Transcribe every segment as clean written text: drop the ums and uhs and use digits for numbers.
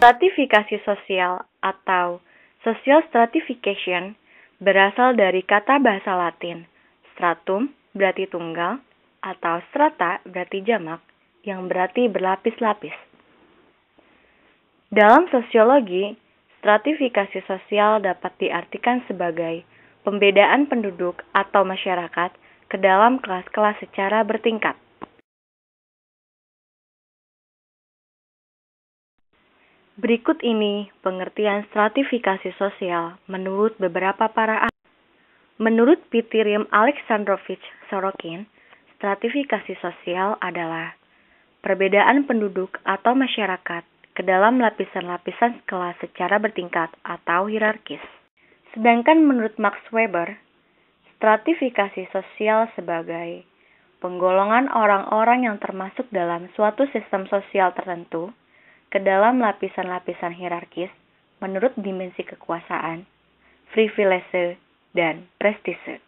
Stratifikasi sosial atau social stratification berasal dari kata bahasa Latin stratum berarti tunggal atau strata berarti jamak yang berarti berlapis-lapis. Dalam sosiologi, stratifikasi sosial dapat diartikan sebagai pembedaan penduduk atau masyarakat ke dalam kelas-kelas secara bertingkat. Berikut ini pengertian stratifikasi sosial menurut beberapa para ahli. Menurut Pitirim Alexandrovich Sorokin, stratifikasi sosial adalah perbedaan penduduk atau masyarakat ke dalam lapisan-lapisan kelas secara bertingkat atau hierarkis. Sedangkan menurut Max Weber, stratifikasi sosial sebagai penggolongan orang-orang yang termasuk dalam suatu sistem sosial tertentu ke dalam lapisan-lapisan hierarkis menurut dimensi kekuasaan, privilege, dan prestise.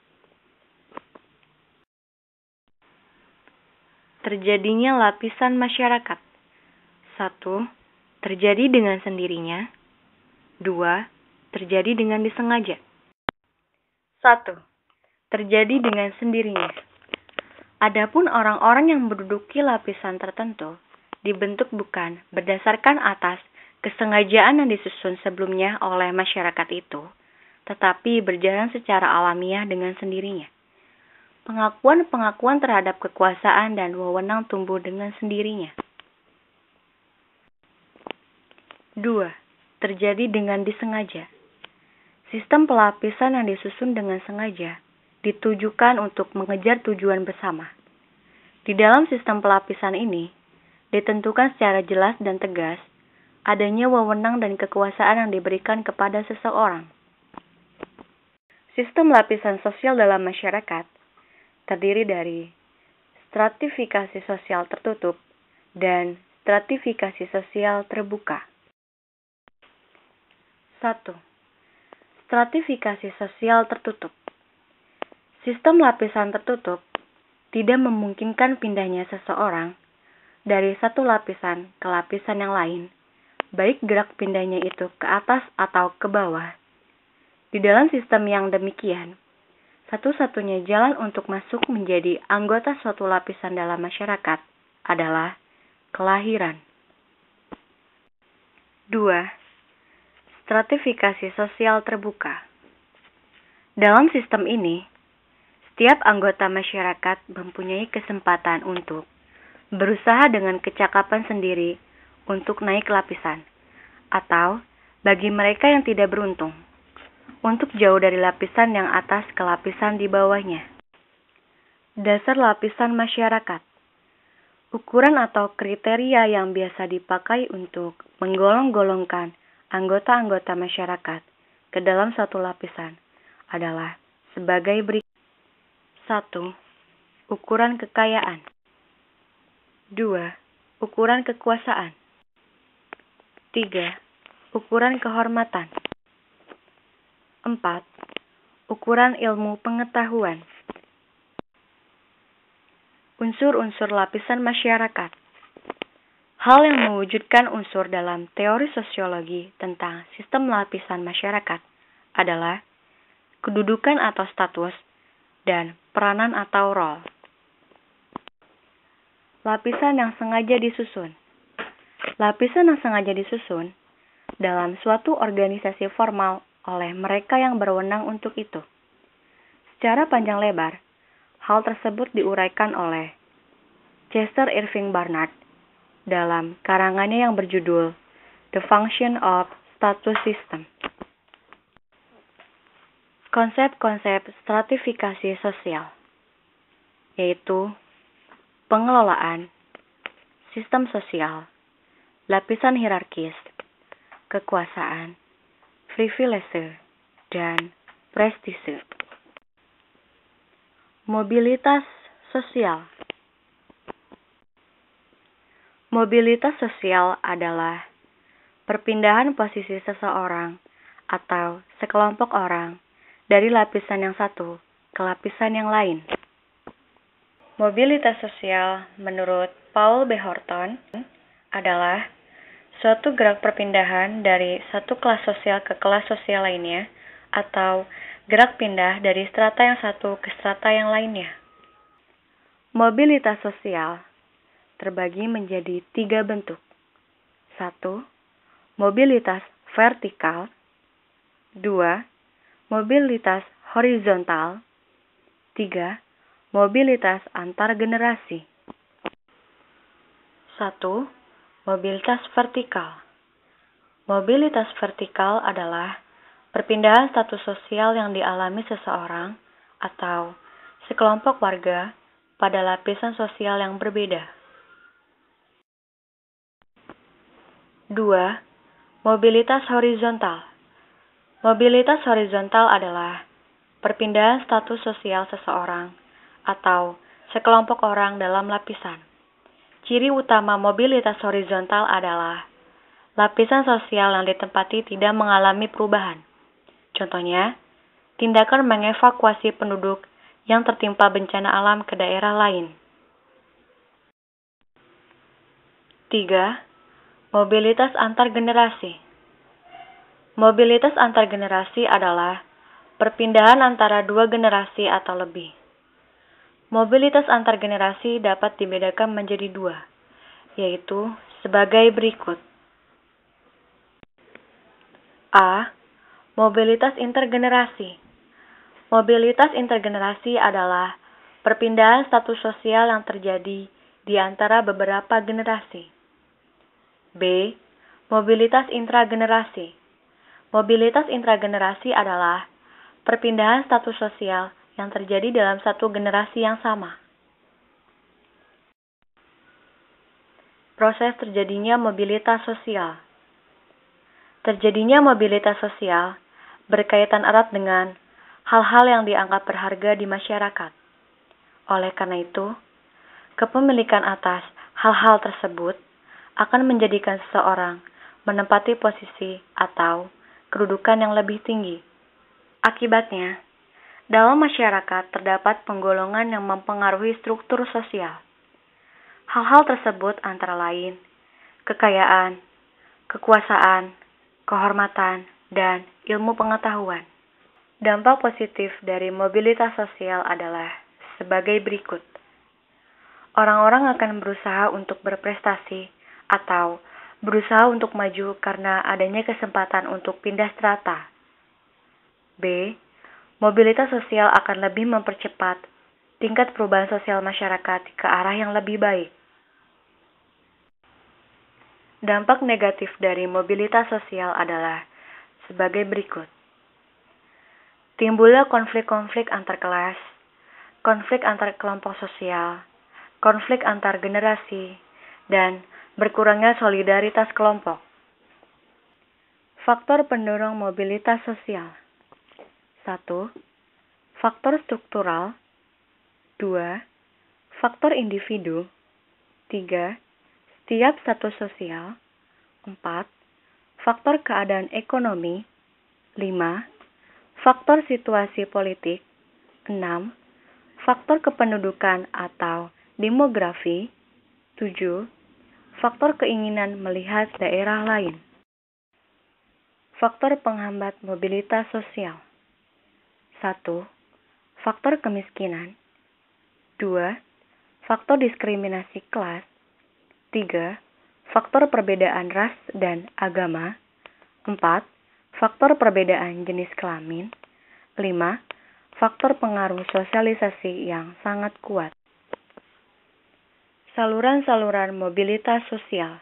Terjadinya lapisan masyarakat. 1. Terjadi dengan sendirinya. 2. Terjadi dengan disengaja. 1. Terjadi dengan sendirinya. Adapun orang-orang yang menduduki lapisan tertentu dibentuk bukan berdasarkan atas kesengajaan yang disusun sebelumnya oleh masyarakat itu, tetapi berjalan secara alamiah dengan sendirinya. Pengakuan-pengakuan terhadap kekuasaan dan wewenang tumbuh dengan sendirinya. 2. Terjadi dengan disengaja. Sistem pelapisan yang disusun dengan sengaja ditujukan untuk mengejar tujuan bersama. Di dalam sistem pelapisan ini, ditentukan secara jelas dan tegas adanya wewenang dan kekuasaan yang diberikan kepada seseorang. Sistem lapisan sosial dalam masyarakat terdiri dari stratifikasi sosial tertutup dan stratifikasi sosial terbuka. 1. Stratifikasi sosial tertutup. Sistem lapisan tertutup tidak memungkinkan pindahnya seseorang dari satu lapisan ke lapisan yang lain, baik gerak pindahnya itu ke atas atau ke bawah. Di dalam sistem yang demikian, satu-satunya jalan untuk masuk menjadi anggota suatu lapisan dalam masyarakat adalah kelahiran. 2. Stratifikasi sosial terbuka. Dalam sistem ini, setiap anggota masyarakat mempunyai kesempatan untuk berusaha dengan kecakapan sendiri untuk naik lapisan, atau bagi mereka yang tidak beruntung, untuk jauh dari lapisan yang atas ke lapisan di bawahnya. Dasar lapisan masyarakat. Ukuran atau kriteria yang biasa dipakai untuk menggolong-golongkan anggota-anggota masyarakat ke dalam suatu lapisan adalah sebagai berikut. 1. Ukuran kekayaan. 2. Ukuran kekuasaan. 3. Ukuran kehormatan. 4. Ukuran ilmu pengetahuan. Unsur-unsur lapisan masyarakat. Hal yang mewujudkan unsur dalam teori sosiologi tentang sistem lapisan masyarakat adalah kedudukan atau status dan peranan atau role. Lapisan yang sengaja disusun. Lapisan yang sengaja disusun dalam suatu organisasi formal oleh mereka yang berwenang untuk itu. Secara panjang lebar, hal tersebut diuraikan oleh Chester Irving Barnard dalam karangannya yang berjudul The Function of Status System. Konsep-konsep stratifikasi sosial, yaitu pengelolaan, sistem sosial, lapisan hierarkis, kekuasaan, privilege, dan prestise. Mobilitas sosial. Mobilitas sosial adalah perpindahan posisi seseorang atau sekelompok orang dari lapisan yang satu ke lapisan yang lain. Mobilitas sosial menurut Paul B. Horton adalah Suatu gerak perpindahan dari satu kelas sosial ke kelas sosial lainnya, atau gerak pindah dari strata yang satu ke strata yang lainnya. Mobilitas sosial terbagi menjadi 3 bentuk. 1. Mobilitas vertikal. 2. Mobilitas horizontal. 3. Mobilitas antar generasi. 1. Mobilitas vertikal. Mobilitas vertikal adalah perpindahan status sosial yang dialami seseorang atau sekelompok warga pada lapisan sosial yang berbeda. 2. Mobilitas horizontal. Mobilitas horizontal adalah perpindahan status sosial seseorang atau sekelompok orang dalam lapisan. Ciri utama mobilitas horizontal adalah lapisan sosial yang ditempati tidak mengalami perubahan. Contohnya, tindakan mengevakuasi penduduk yang tertimpa bencana alam ke daerah lain. 3. Mobilitas antar generasi. Mobilitas antar generasi adalah perpindahan antara 2 generasi atau lebih. Mobilitas antar generasi dapat dibedakan menjadi 2, yaitu sebagai berikut. A. Mobilitas intergenerasi. Mobilitas intergenerasi adalah perpindahan status sosial yang terjadi di antara beberapa generasi. B. Mobilitas intragenerasi. Mobilitas intragenerasi adalah perpindahan status sosial yang terjadi dalam satu generasi yang sama. Proses terjadinya mobilitas sosial. Terjadinya mobilitas sosial berkaitan erat dengan hal-hal yang dianggap berharga di masyarakat. Oleh karena itu, kepemilikan atas hal-hal tersebut akan menjadikan seseorang menempati posisi atau kedudukan yang lebih tinggi. Akibatnya, dalam masyarakat terdapat penggolongan yang mempengaruhi struktur sosial. Hal-hal tersebut antara lain kekayaan, kekuasaan, kehormatan, dan ilmu pengetahuan. Dampak positif dari mobilitas sosial adalah sebagai berikut. Orang-orang akan berusaha untuk berprestasi atau berusaha untuk maju karena adanya kesempatan untuk pindah strata. B. Mobilitas sosial akan lebih mempercepat tingkat perubahan sosial masyarakat ke arah yang lebih baik. Dampak negatif dari mobilitas sosial adalah sebagai berikut. Timbulnya konflik-konflik antar kelas, konflik antar kelompok sosial, konflik antar generasi, dan berkurangnya solidaritas kelompok. Faktor pendorong mobilitas sosial. 1. Faktor struktural. 2. Faktor individu. 3. Setiap status sosial. 4. Faktor keadaan ekonomi. 5. Faktor situasi politik. 6. Faktor kependudukan atau demografi. 7. Faktor keinginan melihat daerah lain. Faktor penghambat mobilitas sosial. 1. Faktor kemiskinan. 2. Faktor diskriminasi kelas. 3. Faktor perbedaan ras dan agama. 4. Faktor perbedaan jenis kelamin. 5. Faktor pengaruh sosialisasi yang sangat kuat. Saluran-saluran mobilitas sosial.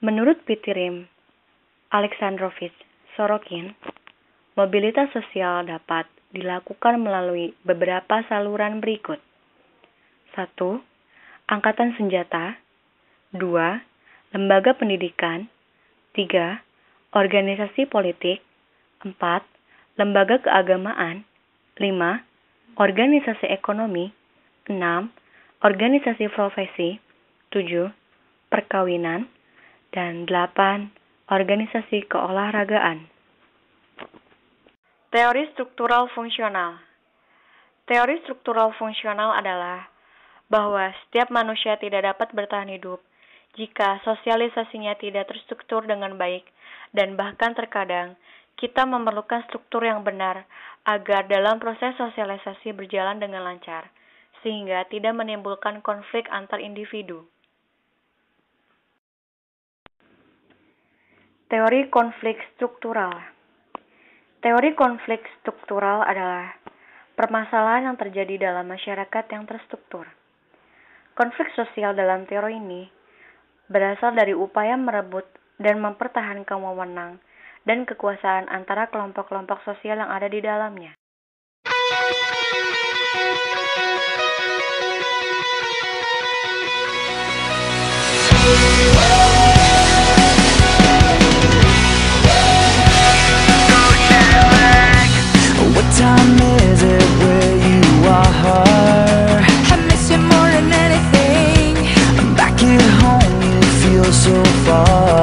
Menurut Pitirim Aleksandrovich Sorokin, mobilitas sosial dapat dilakukan melalui beberapa saluran berikut. 1. Angkatan senjata. 2. Lembaga pendidikan. 3. Organisasi politik. 4. Lembaga keagamaan. 5. Organisasi ekonomi. 6. Organisasi profesi. 7. Perkawinan. Dan 8. Organisasi keolahragaan. Teori struktural fungsional. Teori struktural fungsional adalah bahwa setiap manusia tidak dapat bertahan hidup jika sosialisasinya tidak terstruktur dengan baik, dan bahkan terkadang kita memerlukan struktur yang benar agar dalam proses sosialisasi berjalan dengan lancar, sehingga tidak menimbulkan konflik antar individu. Teori konflik struktural. Teori konflik struktural adalah permasalahan yang terjadi dalam masyarakat yang terstruktur. Konflik sosial dalam teori ini berasal dari upaya merebut dan mempertahankan wewenang dan kekuasaan antara kelompok-kelompok sosial yang ada di dalamnya. What time is it where you are? I miss you more than anything. Back at home you feel so far.